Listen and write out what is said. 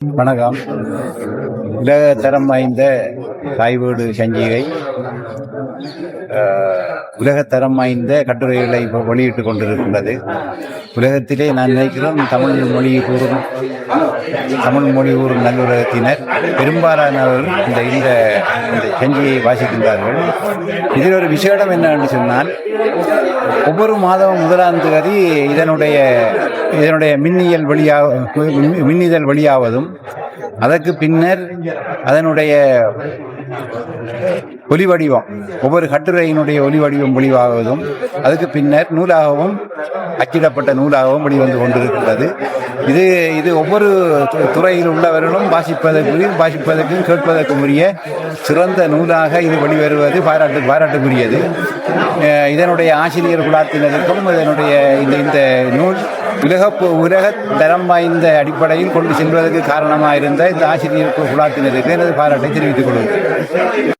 வணக்கம். உலக தரம் வாய்ந்த தாய்வீடு சஞ்சிகை உலகத்தரம் வாய்ந்த கட்டுரைகளை இப்போ வெளியிட்டு கொண்டிருக்கின்றது. உலகத்திலே நான் நினைக்கிறேன் தமிழ் மொழி கூறும் நல்லுலகத்தினர் பெரும்பாலானவர்கள் இந்த சஞ்சிகையை வாசிக்கின்றார்கள். இதில் ஒரு விசேடம் என்னவென்று சொன்னால், ஒவ்வொரு மாதமும் 1ஆம் தேதி இதனுடைய மின்னிதழ் வெளியாவதும், அதற்கு பின்னர் அதனுடைய ஒலி வடிவம், ஒவ்வொரு கட்டுரையினுடைய ஒலி வடிவம் வெளியாவதும், அதுக்கு பின்னர் நூலாகவும் அச்சிடப்பட்ட நூலாகவும் வெளிவந்து கொண்டிருக்கிறது. இது ஒவ்வொரு துறையில் உள்ளவர்களும் வாசிப்பதற்கும் கேட்பதற்கும் உரிய சிறந்த நூலாக இது வெளிவருவது பாராட்டுக்குரியது. இதனுடைய ஆசிரியர் குழாத்தினருக்கும் இதனுடைய இந்த நூல் உலக தரம் வாய்ந்த அடிப்படையில் கொண்டு செல்வதற்கு காரணமாக இருந்த இந்த ஆசிரியர் குழாத்தினருக்கு எனது பாராட்டை தெரிவித்துக் கொள்கிறேன்.